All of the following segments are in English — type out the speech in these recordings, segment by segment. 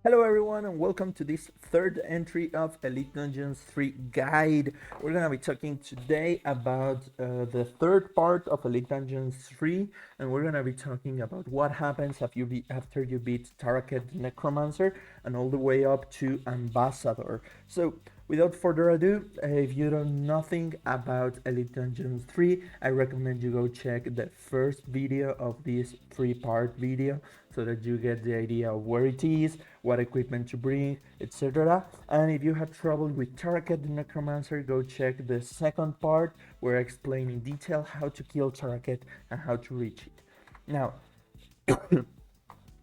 Hello everyone and welcome to this third entry of Elite Dungeons 3 guide. We're gonna be talking today about the third part of Elite Dungeons 3, and we're gonna be talking about what happens after you beat Taraket the Necromancer and all the way up to Ambassador. So without further ado, if you don't know nothing about Elite Dungeons 3, I recommend you go check the first video of this three-part video so that you get the idea of where it is, what equipment to bring, etc. And if you have trouble with Taraket the Necromancer, go check the second part where I explain in detail how to kill Taraket and how to reach it. Now,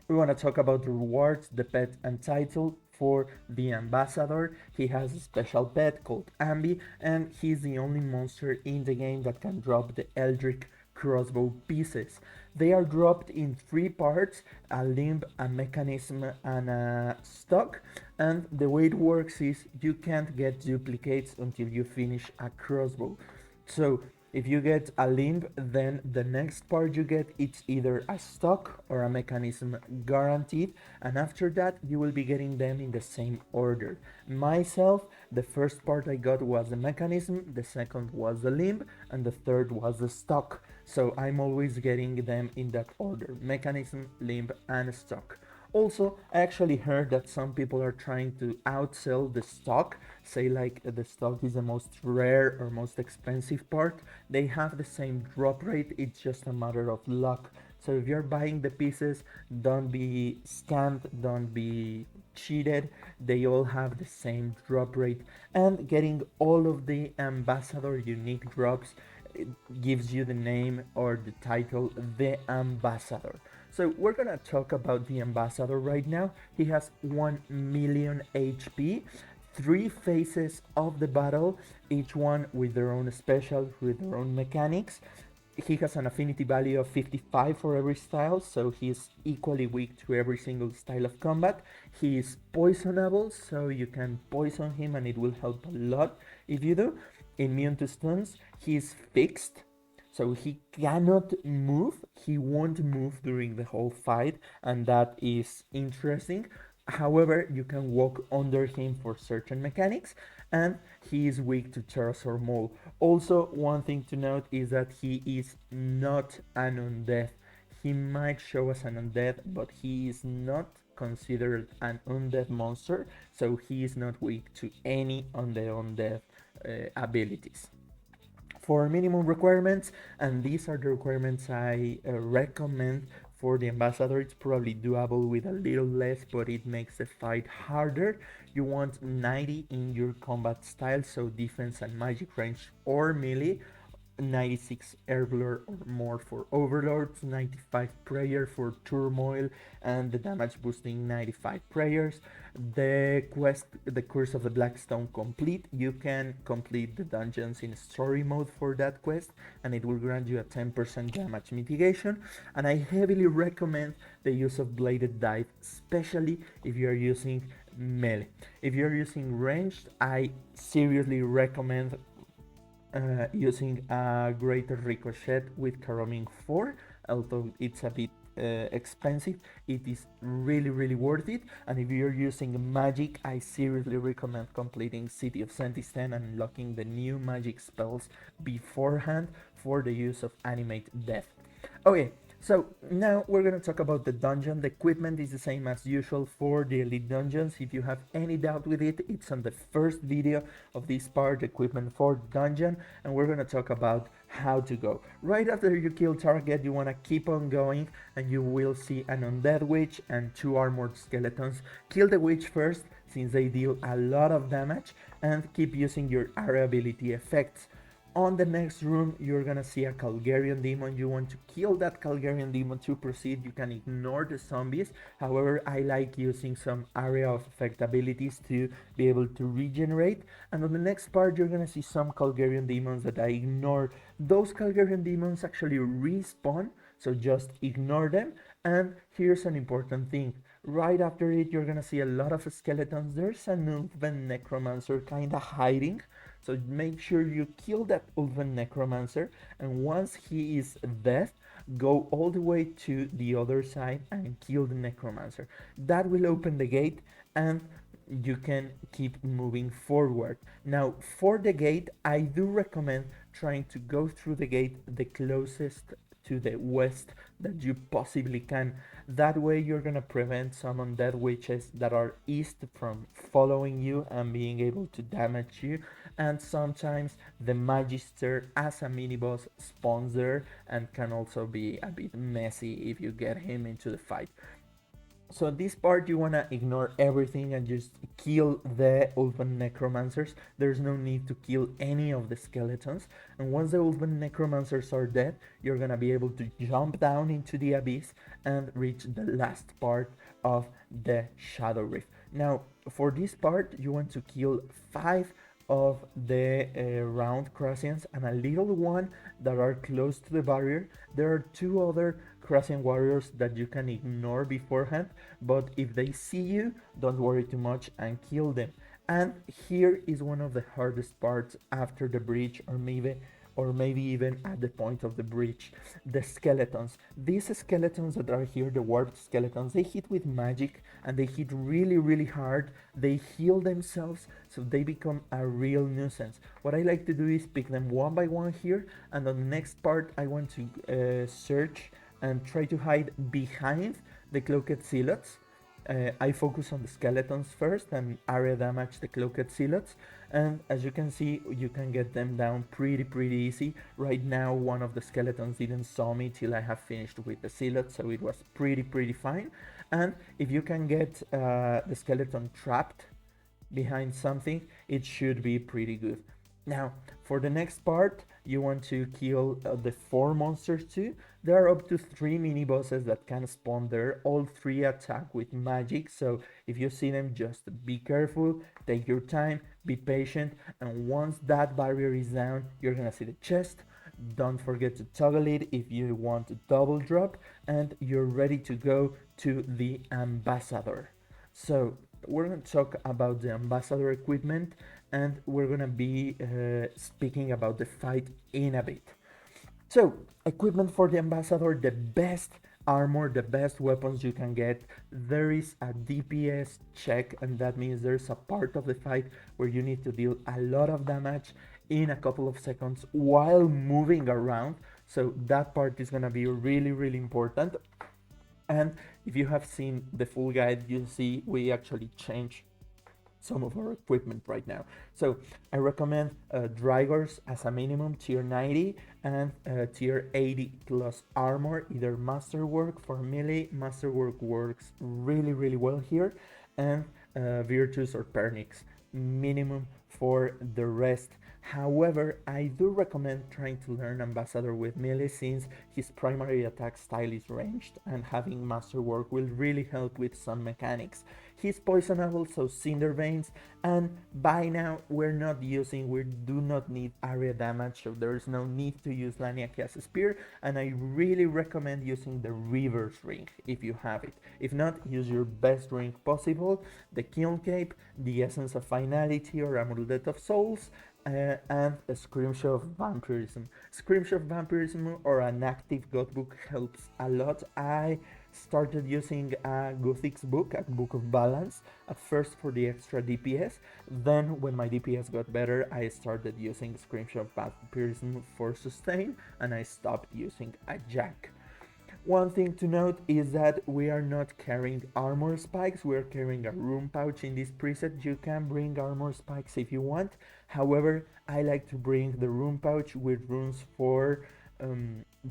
we want to talk about the rewards, the pet and title for the ambassador. He has a special pet called Ambi, and he's the only monster in the game that can drop the Eldritch crossbow pieces. They are dropped in three parts: a limb, a mechanism, and a stock. And the way it works is you can't get duplicates until you finish a crossbow. So if you get a limb, then the next part you get it's either a stock or a mechanism guaranteed, and after that you will be getting them in the same order. Myself, the first part I got was the mechanism, the second was the limb, and the third was the stock. So I'm always getting them in that order: mechanism, limb, and stock. Also, I actually heard that some people are trying to outsell the stock, say like the stock is the most rare or most expensive part. They have the same drop rate, it's just a matter of luck. So if you're buying the pieces, don't be scammed, don't be cheated. They all have the same drop rate, and getting all of the ambassador unique drops, it gives you the name or the title the ambassador. So we're gonna talk about the ambassador right now. He has 1 million HP, three phases of the battle, each one with their own special, with their own mechanics. He has an affinity value of 55 for every style, so he's equally weak to every single style of combat. He is poisonable, so you can poison him and it will help a lot if you do. Immune to stuns. He is fixed, so he cannot move. He won't move during the whole fight, and that is interesting. However, you can walk under him for certain mechanics, and he is weak to Pterosaur Mole. Also, one thing to note is that he is not an undead. He might show as an undead, but he is not considered an undead monster, so he is not weak to any of the undead abilities. For minimum requirements, and these are the requirements I recommend for the ambassador. It's probably doable with a little less, but it makes the fight harder. You want 90 in your combat style, so defense and magic range or melee, 96 Airblur or more for Overlords, 95 Prayer for Turmoil, and the damage boosting 95 Prayers. The quest, the Curse of the Blackstone complete, you can complete the dungeons in story mode for that quest, and it will grant you a 10% damage mitigation. And I heavily recommend the use of Bladed Dive, especially if you are using melee. If you're using ranged, I seriously recommend using a greater ricochet with Karoming 4, although it's a bit expensive. It is really worth it. And if you're using magic, I seriously recommend completing City of Sentistan and unlocking the new magic spells beforehand for the use of Animate Death. Okay, so now we're gonna talk about the dungeon. The equipment is the same as usual for the elite dungeons. If you have any doubt with it, it's on the first video of this part, equipment for the dungeon, and we're gonna talk about how to go. Right after you kill target, you wanna keep on going, and you will see an undead witch and two armored skeletons. Kill the witch first, since they deal a lot of damage, and keep using your area ability effects. On the next room, you're gonna see a Calgarian demon. You want to kill that Calgarian demon to proceed. You can ignore the zombies. However, I like using some area of effect abilities to be able to regenerate. And on the next part, you're gonna see some Calgarian demons that I ignore. Those Calgarian demons actually respawn, so just ignore them. And here's an important thing. Right after it, you're gonna see a lot of skeletons. There's an Ulven Necromancer kinda hiding, so make sure you kill that Ulven Necromancer, and once he is dead, go all the way to the other side and kill the necromancer. That will open the gate, and you can keep moving forward. Now, for the gate, I do recommend trying to go through the gate the closest to the west that you possibly can. That way, you're gonna prevent some undead witches that are east from following you and being able to damage you. And sometimes the magister as a mini boss spawns there and can also be a bit messy if you get him into the fight. So this part you wanna ignore everything and just kill the Ulvan Necromancers. There's no need to kill any of the skeletons. And once the Ulvan Necromancers are dead, you're gonna be able to jump down into the abyss and reach the last part of the Shadow Rift. Now, for this part, you want to kill 5 of the round Crucians and a little one that are close to the barrier. There are 2 other Crucian warriors that you can ignore beforehand, but if they see you, don't worry too much and kill them. And here is one of the hardest parts after the bridge, or maybe even at the point of the bridge. The skeletons. These skeletons that are here, the warped skeletons, they hit with magic and they hit really, really hard. They heal themselves, so they become a real nuisance. What I like to do is pick them one by one here, and on the next part, I want to search and try to hide behind the cloaked zealots. I focus on the skeletons first and area damage the cloaked zealots, and as you can see, you can get them down pretty easy. Right now, one of the skeletons didn't saw me till I have finished with the zealots, so it was pretty fine. And if you can get the skeleton trapped behind something, it should be pretty good. Now, for the next part, you want to kill the 4 monsters too. There are up to 3 mini bosses that can spawn there. All 3 attack with magic, so if you see them, just be careful, take your time, be patient, and once that barrier is down, you're gonna see the chest. Don't forget to toggle it if you want to double drop, and you're ready to go to the ambassador. So we're going to talk about the ambassador equipment, and we're going to be speaking about the fight in a bit. So, equipment for the ambassador, the best armor, the best weapons you can get. There is a DPS check, and that means there's a part of the fight where you need to deal a lot of damage in a couple of seconds while moving around. So that part is gonna be really important. And if you have seen the full guide, you see we actually changed some of our equipment right now. So I recommend Drygors as a minimum, tier 90 and tier 80 plus armor, either Masterwork for melee. Masterwork works really well here, and Virtus or Pernix minimum for the rest. However, I do recommend trying to learn Ambassador with melee, since his primary attack style is ranged, and having Masterwork will really help with some mechanics. He's poisonable, so Cinder Veins, and by now we do not need area damage, so there is no need to use Laniak as a spear, and I really recommend using the reverse ring if you have it. If not, use your best ring possible, the Kiln Cape, the Essence of Finality or Amulet of Souls, and a Scrimshaw of Vampirism. Scrimshaw of Vampirism or an active god book helps a lot. I started using a Gothic's book, a Book of Balance, at first for the extra DPS. Then when my DPS got better, I started using Scrimshaw of Vampirism for sustain, and I stopped using a Jack. One thing to note is that we are not carrying armor spikes, we are carrying a rune pouch in this preset. You can bring armor spikes if you want. However, I like to bring the rune pouch with runes for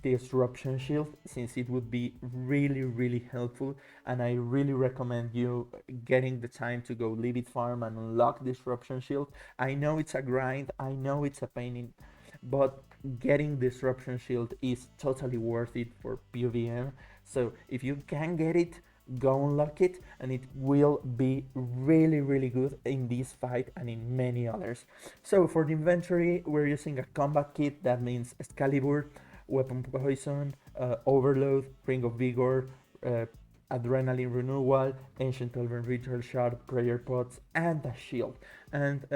disruption shield, since it would be really helpful, and I really recommend you getting the time to go Libid farm and unlock disruption shield. I know it's a grind, I know it's a pain in, but getting disruption shield is totally worth it for PvM. So if you can get it, go unlock it, and it will be really good in this fight and in many others. So for the inventory, we're using a combat kit. That means Excalibur, weapon poison, overload, ring of vigor, adrenaline renewal, ancient elven ritual shard, prayer pots, and a shield. And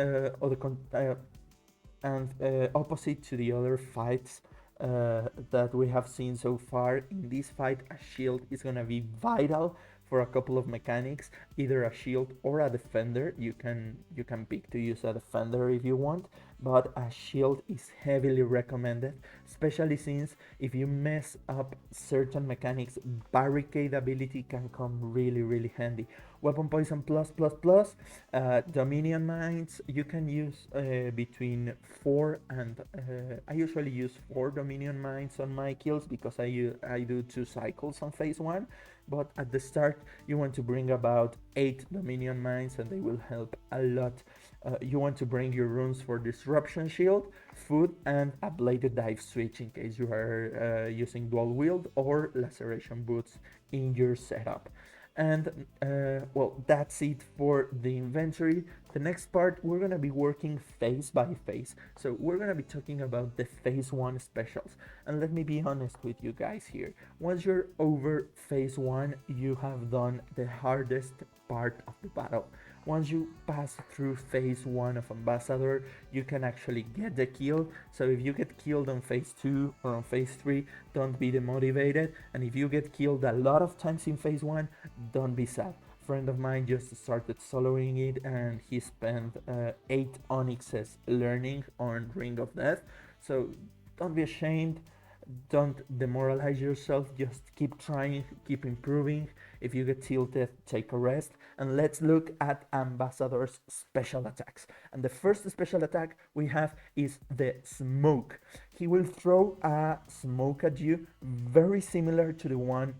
opposite to the other fights that we have seen so far in this fight, a shield is gonna be vital for a couple of mechanics, either a shield or a defender. You can pick to use a defender if you want, but a shield is heavily recommended, especially since if you mess up certain mechanics, barricade ability can come really handy. Weapon poison plus plus plus, dominion mines you can use between 4 and I usually use 4 dominion mines on my kills because I do 2 cycles on phase 1, but at the start you want to bring about 8 dominion mines and they will help a lot. You want to bring your runes for disruption shield, food, and a bladed dive switch in case you are using dual wield or laceration boots in your setup. And well, that's it for the inventory. The next part, we're gonna be working phase by phase. So we're gonna be talking about the phase 1 specials. And let me be honest with you guys here. Once you're over phase 1, you have done the hardest part of the battle. Once you pass through phase 1 of Ambassador, you can actually get the kill. So if you get killed on phase 2 or on phase 3, don't be demotivated. And if you get killed a lot of times in phase 1, don't be sad. A friend of mine just started soloing it and he spent 8 onyxes learning on Ring of Death. So don't be ashamed, don't demoralize yourself, just keep trying, keep improving. If you get tilted, take a rest. And let's look at Ambassador's special attacks. And the first special attack we have is the smoke. He will throw a smoke at you, very similar to the one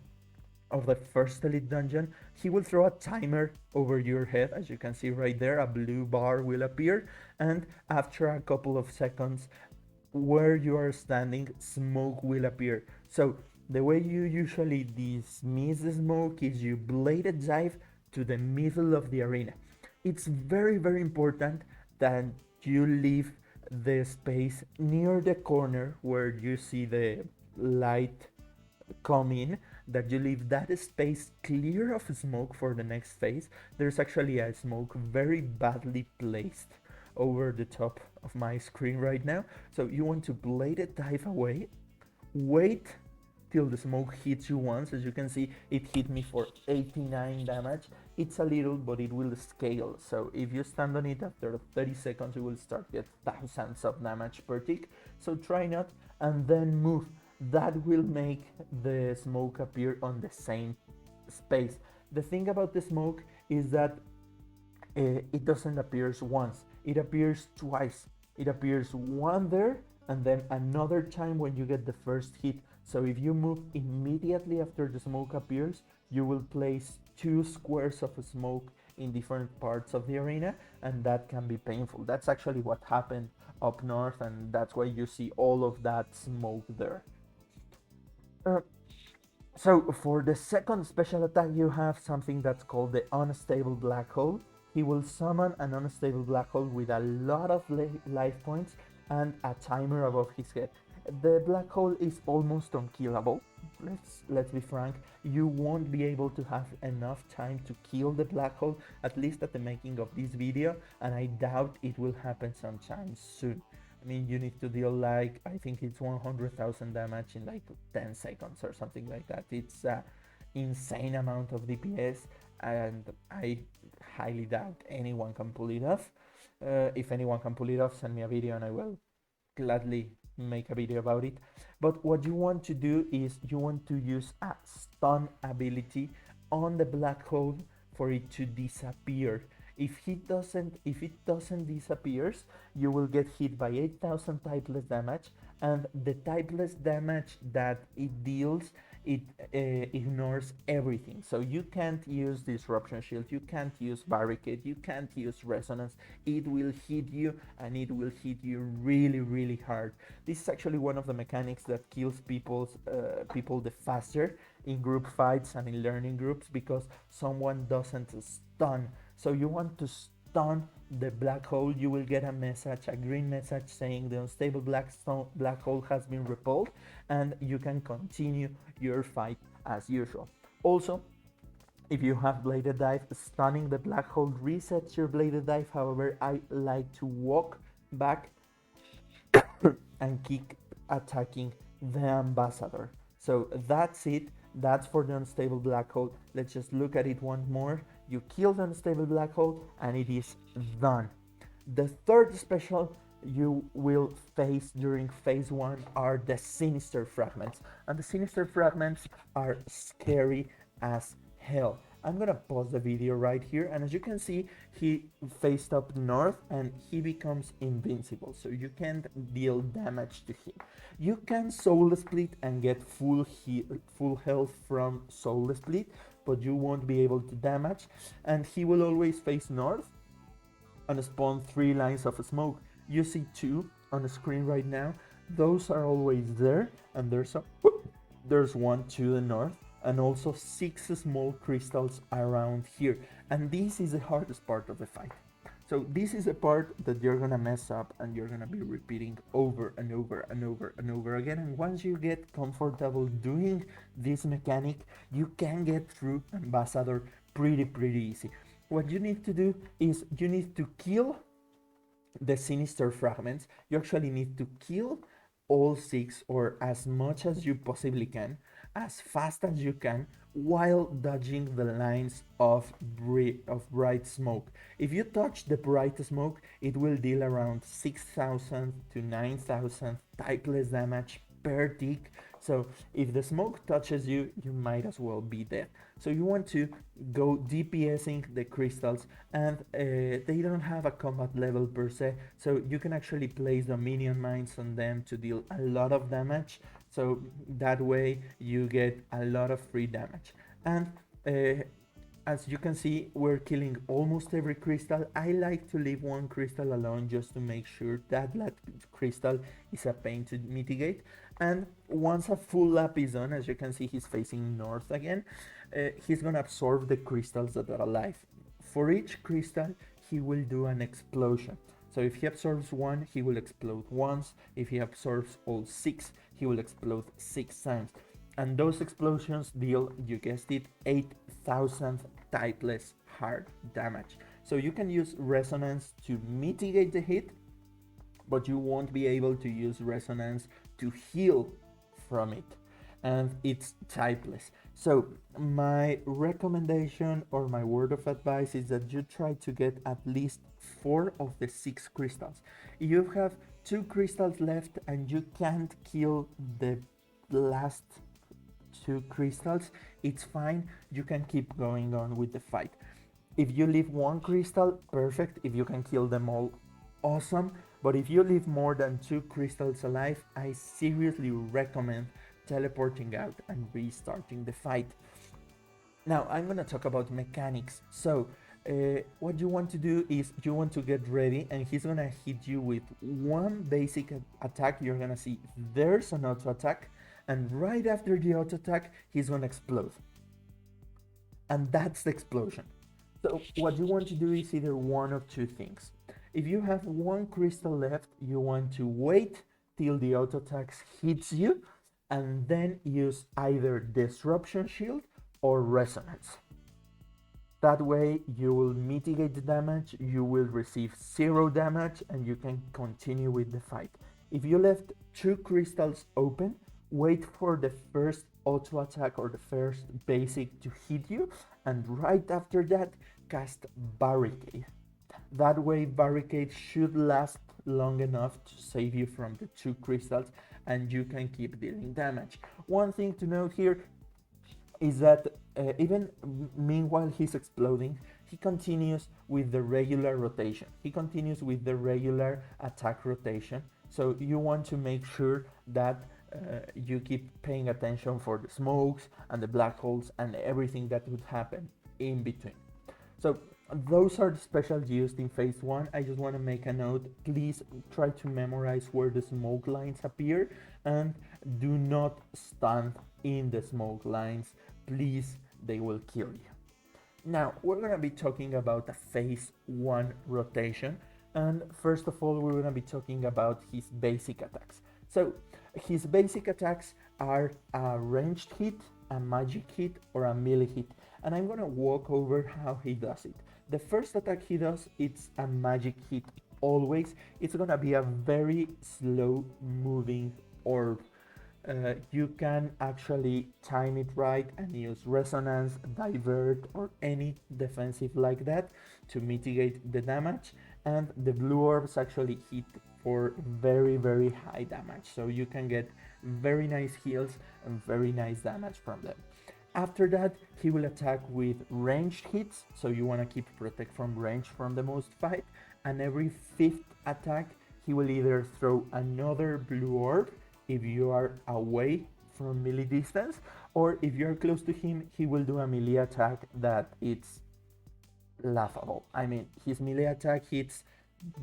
of the first elite dungeon. He will throw a timer over your head. As you can see right there, a blue bar will appear, and after a couple of seconds, where you are standing, smoke will appear. So the way you usually dismiss the smoke is you bladed dive to the middle of the arena. It's very important that you leave the space near the corner where you see the light come in, that you leave that space clear of smoke for the next phase. There's actually a smoke very badly placed over the top of my screen right now. So you want to bladed dive away, wait till the smoke hits you once. As you can see, it hit me for 89 damage. It's a little, but it will scale. So if you stand on it after 30 seconds, you will start get thousands of damage per tick. So try not, and then move. That will make the smoke appear on the same space. The thing about the smoke is that it doesn't appear once, it appears twice. It appears one there and then another time when you get the first hit. So if you move immediately after the smoke appears, you will place 2 squares of smoke in different parts of the arena, and that can be painful. That's actually what happened up north, and that's why you see all of that smoke there. So for the second special attack, you have something that's called the unstable black hole. He will summon an unstable black hole with a lot of life points and a timer above his head. The black hole is almost unkillable. Let's be frank. You won't be able to have enough time to kill the black hole, at least at the making of this video, and I doubt it will happen sometime soon. I mean, you need to deal like, I think it's 100,000 damage in like 10 seconds or something like that. It's an insane amount of DPS, and I highly doubt anyone can pull it off. If anyone can pull it off, send me a video and I will gladly make a video about it. But what you want to do is you want to use a stun ability on the black hole for it to disappear. If it doesn't disappears, you will get hit by 8,000 typeless damage, and the typeless damage that it deals, it ignores everything. So you can't use disruption shield, you can't use barricade, you can't use resonance. It will hit you, and it will hit you really hard. This is actually one of the mechanics that kills people the faster in group fights and in learning groups, because someone doesn't stun. So you want to stun the black hole. You will get a message, a green message saying the unstable black hole has been repelled, and you can continue your fight as usual. Also, if you have bladed dive, stunning the black hole resets your bladed dive. However, I like to walk back and keep attacking the ambassador. So that's it. That's for the unstable black hole. Let's just look at it once more. You kill the unstable black hole and it is done. The third special you will face during phase one are the sinister fragments. And the sinister fragments are scary as hell. I'm gonna pause the video right here, and as you can see, he faced up north and he becomes invincible, so you can't deal damage to him. You can soul split and get full health from soul split, but you won't be able to damage, and he will always face north and spawn 3 lines of smoke. You see 2 on the screen right now. Those are always there, and there's 1 to the north, and also 6 small crystals around here. And this is the hardest part of the fight. So this is a part that you're gonna mess up and you're gonna be repeating over and over and over and over again. And once you get comfortable doing this mechanic, you can get through Ambassador pretty easy. What you need to do is you need to kill the sinister fragments. You actually need to kill all 6 or as much as you possibly can, as fast as you can, while dodging the lines of bright smoke. If you touch the bright smoke, it will deal around 6,000 to 9,000 typeless damage per tick. So if the smoke touches you, you might as well be dead. So you want to go DPSing the crystals, and they don't have a combat level per se, so you can actually place the minion mines on them to deal a lot of damage. So that way you get a lot of free damage. And as you can see, we're killing almost every crystal. I like to leave 1 crystal alone just to make sure that crystal is a pain to mitigate. And once a full lap is done, as you can see, he's facing north again. He's gonna absorb the crystals that are alive. For each crystal, he will do an explosion. So if he absorbs 1, he will explode once. If he absorbs all 6, he will explode 6 times. And those explosions deal, you guessed it, 8,000 typeless hard damage. So you can use resonance to mitigate the hit, but you won't be able to use resonance to heal from it. And it's typeless. So my recommendation or my word of advice is that you try to get at least 4 of the 6 crystals. If you have 2 crystals left and you can't kill the last 2 crystals, it's fine. You can keep going on with the fight. If you leave 1 crystal, perfect. If you can kill them all, awesome. But if you leave more than 2 crystals alive, I seriously recommend teleporting out and restarting the fight. Now I'm gonna talk about mechanics. So what you want to do is you want to get ready, and he's gonna hit you with 1 basic attack. You're gonna see there's an auto attack, and right after the auto attack, he's gonna explode. And that's the explosion. So what you want to do is either 1 of 2 things. If you have 1 crystal left, you want to wait till the auto attack hits you, and then use either disruption shield or resonance. That way you will mitigate the damage, you will receive 0 damage, and you can continue with the fight. If you left 2 crystals open, wait for the first auto attack or the first basic to hit you, and right after that cast barricade. That way barricade should last long enough to save you from the 2 crystals, and you can keep dealing damage. One thing to note here is that even meanwhile he's exploding, he continues with the regular rotation. He continues with the regular attack rotation. So you want to make sure that you keep paying attention for the smokes and the black holes and everything that would happen in between. So those are the specials used in phase 1. I just want to make a note. Please try to memorize where the smoke lines appear, and do not stand in the smoke lines. Please, they will kill you. Now we're going to be talking about a phase 1 rotation, and first of all we're going to be talking about his basic attacks. So his basic attacks are a ranged hit, a magic hit, or a melee hit, and I'm going to walk over how he does it. The first attack he does, it's a magic hit always. It's gonna be a very slow moving orb. you can actually time it right and use resonance, divert, or any defensive like that to mitigate the damage. And the blue orbs actually hit for very, very high damage, so you can get very nice heals and very nice damage from them. After that, he will attack with ranged hits, so you want to keep protect from range from the most fight. And every fifth attack, he will either throw another blue orb if you are away from melee distance, or if you're close to him, he will do a melee attack that it's laughable. I mean, his melee attack hits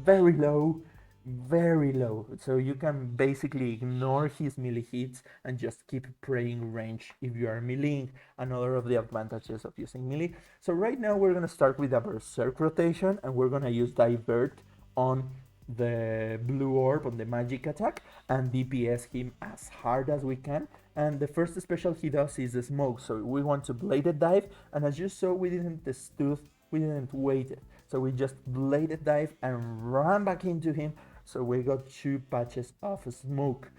very low, very low. So you can basically ignore his melee hits and just keep praying range if you are meleeing, another of the advantages of using melee. So right now we're gonna start with a berserk rotation, and we're gonna use divert on the blue orb on the magic attack and DPS him as hard as we can. And the first special he does is the smoke, so we want to bladed dive, and as you saw, we didn't wait it, so we just bladed dive and ran back into him, so we got 2 patches of smoke.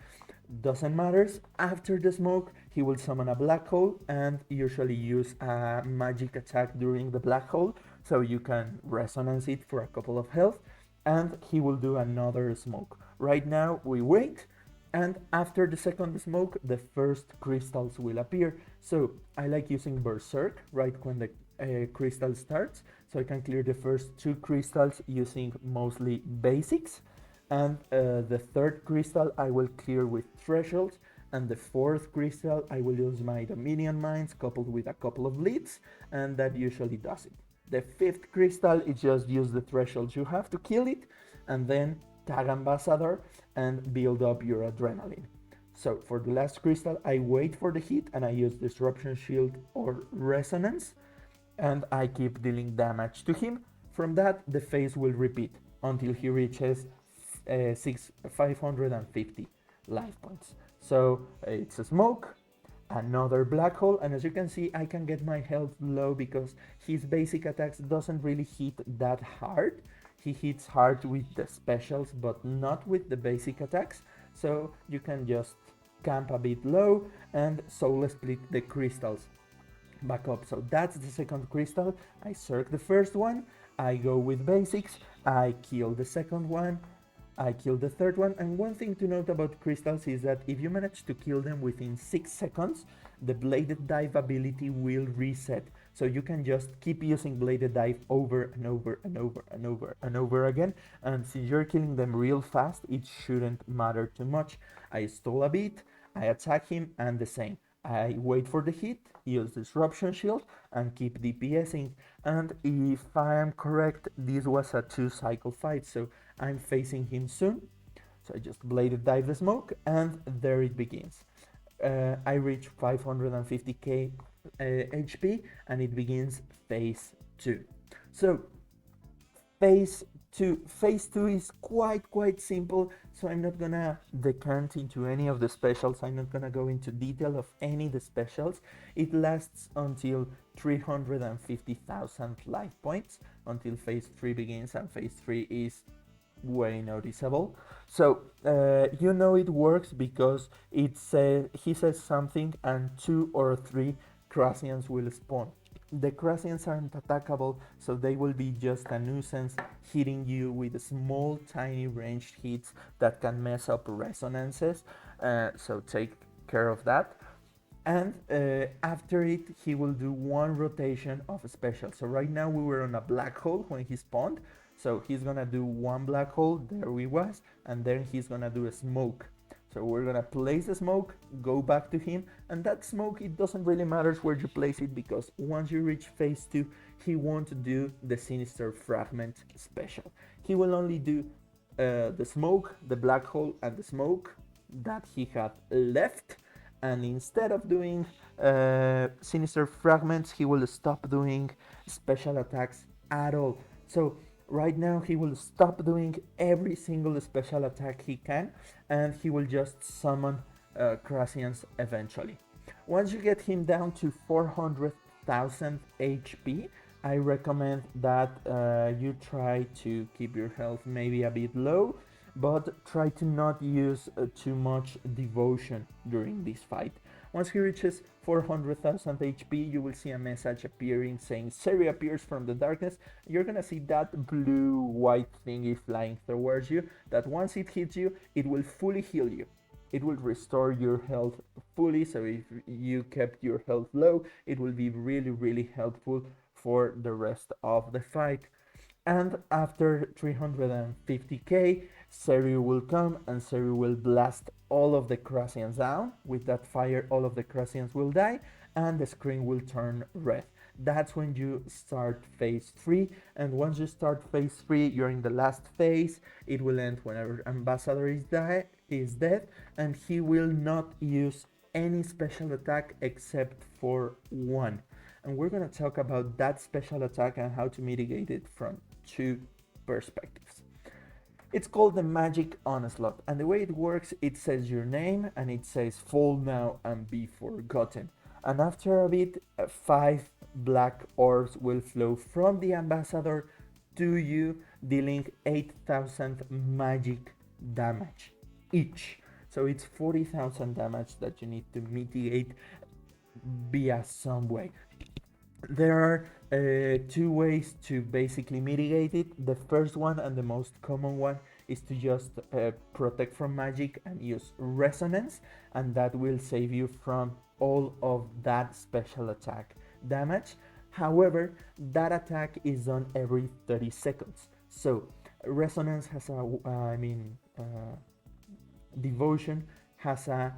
Doesn't matter, after the smoke he will summon a black hole and usually use a magic attack during the black hole, so you can resonance it for a couple of health, and he will do another smoke. Right now we wait, and after the second smoke the first crystals will appear. So I like using berserk right when the crystal starts, so I can clear the first 2 crystals using mostly basics, and the third crystal I will clear with thresholds, and the fourth crystal I will use my Dominion Mines coupled with a couple of leads, and that usually does it. The fifth crystal is just use the thresholds you have to kill it, and then tag Ambassador and build up your adrenaline. So for the last crystal I wait for the hit and I use Disruption Shield or Resonance, and I keep dealing damage to him. From that the phase will repeat until he reaches 550 life points. So it's a smoke, another black hole, and as you can see I can get my health low because his basic attacks doesn't really hit that hard. He hits hard with the specials but not with the basic attacks, so you can just camp a bit low and soul split the crystals back up. So that's the second crystal. I circ the first one, I go with basics, I kill the second one, I kill the third one, and one thing to note about crystals is that if you manage to kill them within 6 seconds, the bladed dive ability will reset. So you can just keep using bladed dive over and over and over and over and over again, and since you're killing them real fast, it shouldn't matter too much. I stall a bit, I attack him, and the same. I wait for the hit, use Disruption Shield, and keep DPSing. And if I am correct, this was a 2-cycle fight, so I'm facing him soon. So I just bladed dive the smoke, and there it begins. I reach 550k HP, and it begins phase 2. So phase 2 is quite simple, so I'm not gonna decant into any of the specials. I'm not gonna go into detail of any of the specials. It lasts until 350,000 life points until phase 3 begins, and phase 3 is way noticeable. So you know it works because he says something and 2 or 3 Crucians will spawn. The Crucians aren't attackable, so they will be just a nuisance, hitting you with small tiny ranged hits that can mess up resonances, so take care of that. And after it he will do 1 rotation of a special. So right now we were on a black hole when he spawned, so he's gonna do 1 black hole, there we was, and then he's gonna do a smoke. So we're gonna place the smoke, go back to him, and that smoke, it doesn't really matter where you place it, because once you reach phase 2 he won't do the Sinister Fragment special. He will only do the smoke, the black hole, and the smoke that he had left, and instead of doing Sinister Fragments he will stop doing special attacks at all. So right now he will stop doing every single special attack he can, and he will just summon Crucians eventually. Once you get him down to 400,000 HP, I recommend that you try to keep your health maybe a bit low, but try to not use too much devotion during this fight. Once he reaches 400,000 HP, you will see a message appearing saying Seri appears from the darkness. You're gonna see that blue white thingy flying towards you, that once it hits you, it will fully heal you. It will restore your health fully, so if you kept your health low, it will be really helpful for the rest of the fight. And after 350k, Seri will come and Seri will blast all of the Crucians down. With that fire, all of the Crucians will die and the screen will turn red. That's when you start phase 3, and once you start phase 3, you're in the last phase. It will end whenever Ambassador is dead, and he will not use any special attack except for one. And we're going to talk about that special attack and how to mitigate it from two perspectives. It's called the Magic Onslaught, and the way it works, it says your name and it says fall now and be forgotten. And after a bit, 5 black orbs will flow from the ambassador to you, dealing 8,000 magic damage each. So it's 40,000 damage that you need to mitigate via some way. There are two ways to basically mitigate it. The first one and the most common one is to just protect from magic and use resonance, and that will save you from all of that special attack damage. However, that attack is done every 30 seconds. So resonance has a devotion has a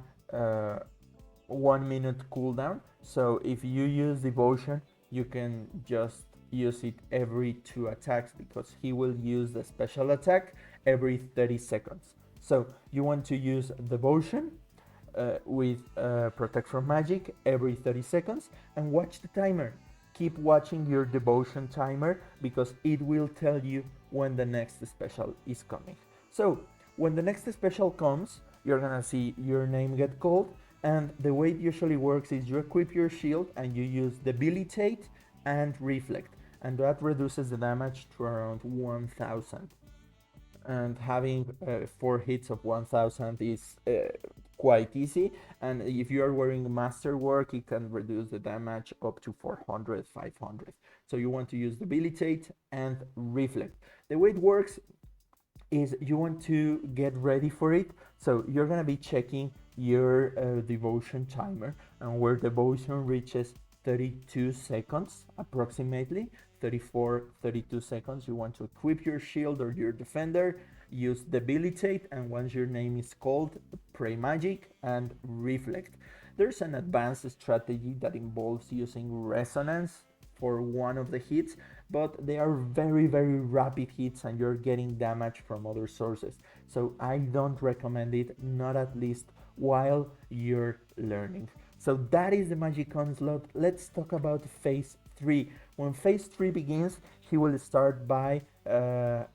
1 minute cooldown. So if you use devotion, you can just use it every 2 attacks, because he will use the special attack every 30 seconds. So you want to use devotion with protect from magic every 30 seconds, and watch the timer. Keep watching your devotion timer, because it will tell you when the next special is coming. So when the next special comes, you're gonna see your name get called, and the way it usually works is you equip your shield and you use debilitate and reflect, and that reduces the damage to around 1000. And having 4 hits of 1000 is quite easy, and if you are wearing masterwork, it can reduce the damage up to 400, 500. So you want to use debilitate and reflect. The way it works is you want to get ready for it. So you're gonna be checking your devotion timer, and where devotion reaches 32 seconds approximately, 34, 32 seconds, you want to equip your shield or your defender, use debilitate, and once your name is called, pray magic and reflect. There's an advanced strategy that involves using resonance for one of the hits, but they are very rapid hits and you're getting damage from other sources. So I don't recommend it, not at least while you're learning. So that is the Magic Onslaught. Let's talk about phase 3. When phase 3 begins, he will start by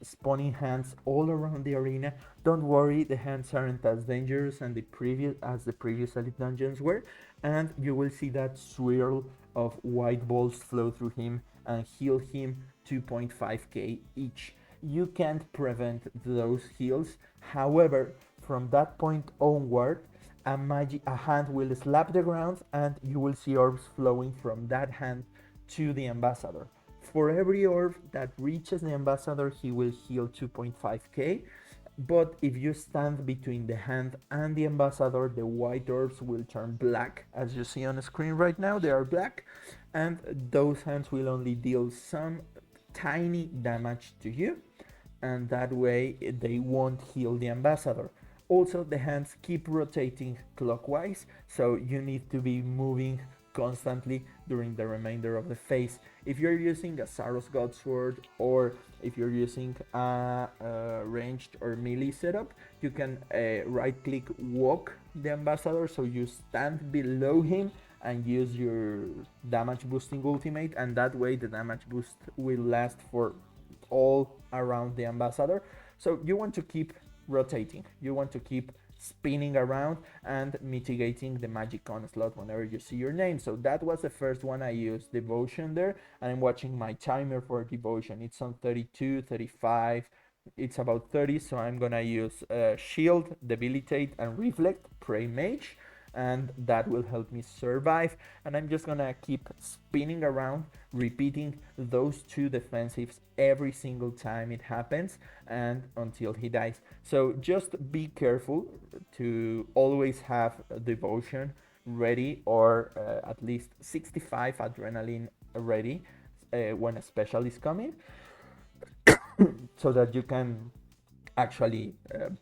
spawning hands all around the arena. Don't worry, the hands aren't as dangerous as the previous Elite Dungeons were, and you will see that swirl of white balls flow through him and heal him 2.5k each. You can't prevent those heals. However, from that point onward, a hand will slap the ground and you will see orbs flowing from that hand to the ambassador. For every orb that reaches the ambassador, he will heal 2.5k. But if you stand between the hand and the ambassador, the white orbs will turn black. As you see on the screen right now, they are black, and those hands will only deal some tiny damage to you, and that way they won't heal the ambassador. Also, the hands keep rotating clockwise, so you need to be moving constantly during the remainder of the phase. If you're using a Saros God Sword, or if you're using a ranged or melee setup, you can right click walk the ambassador, so you stand below him and use your damage boosting ultimate, and that way the damage boost will last for all around the ambassador. So you want to keep rotating, you want to keep spinning around and mitigating the Magic Onslaught whenever you see your name. So that was the first one. I used devotion there, and I'm watching my timer for devotion. It's on 32, 35, it's about 30, so I'm gonna use shield, debilitate, and reflect, pray mage, and that will help me survive. And I'm just gonna keep spinning around, repeating those two defensives every single time it happens and until he dies. So just be careful to always have devotion ready, or at least 65 adrenaline ready when a special is coming, so that you can actually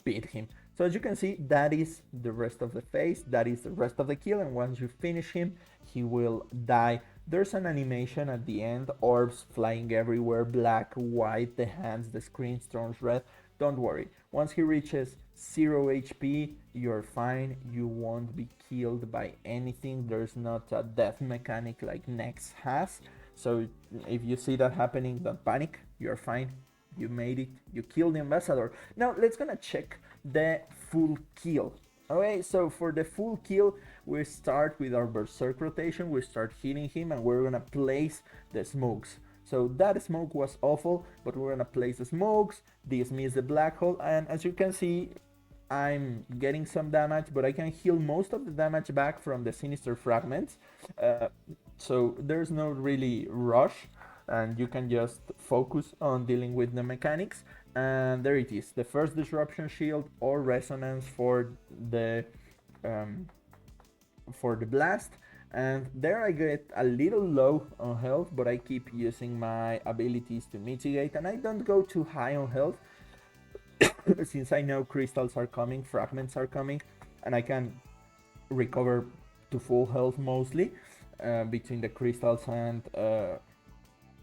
beat him. So as you can see, that is the rest of the phase, that is the rest of the kill, and once you finish him, he will die. There's an animation at the end, orbs flying everywhere, black, white, the hands, the screen turns red. Don't worry, once he reaches 0 HP, you're fine, you won't be killed by anything. There's not a death mechanic like Nex has, so if you see that happening, don't panic, you're fine, you made it, you killed the ambassador. Now let's gonna check the full kill. Okay, so for the full kill, we start with our berserk rotation, we start hitting him, and we're gonna place the smokes. So that smoke was awful, but we're gonna place the smokes, dismiss the black hole, and as you can see, I'm getting some damage, but I can heal most of the damage back from the sinister fragments. So there's no really rush, and you can just focus on dealing with the mechanics. And there it is, the first disruption shield or resonance um, for the blast. And there I get a little low on health, but I keep using my abilities to mitigate, and I don't go too high on health since I know crystals are coming, fragments are coming, and I can recover to full health mostly between the crystals and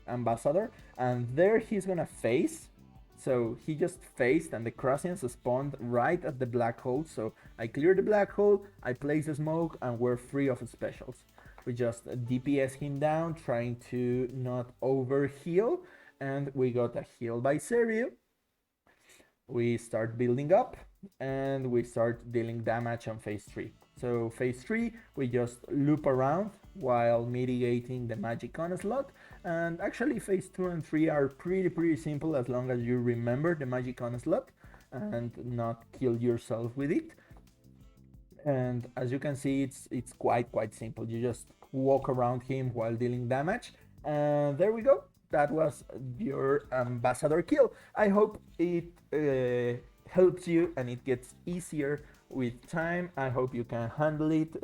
ambassador. And there he's gonna face, so he just faced, and the Crucians spawned right at the black hole. So I clear the black hole, I place the smoke, and we're free of specials. We just DPS him down, trying to not over heal, and we got a heal by Serio. We start building up, and we start dealing damage on phase 3. So phase 3, we just loop around while mitigating the magic onslaught. And actually phase 2 and 3 are pretty simple, as long as you remember the magic onslaught and not kill yourself with it. And as you can see, it's quite simple. You just walk around him while dealing damage, and there we go. That was your ambassador kill. I hope it helps you and it gets easier with time. I hope you can handle it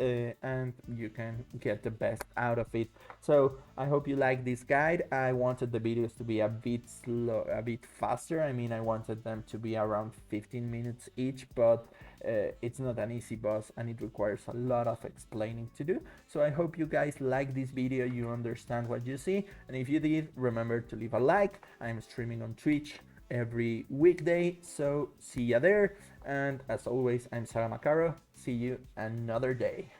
and you can get the best out of it. So I hope you like this guide. I wanted the videos to be a bit slow, a bit faster. I mean, I wanted them to be around 15 minutes each, but it's not an easy boss and it requires a lot of explaining to do. So I hope you guys like this video, you understand what you see, and if you did, remember to leave a like. I'm streaming on Twitch every weekday, so see ya there. And as always, I'm Sarah Macaro. See you another day.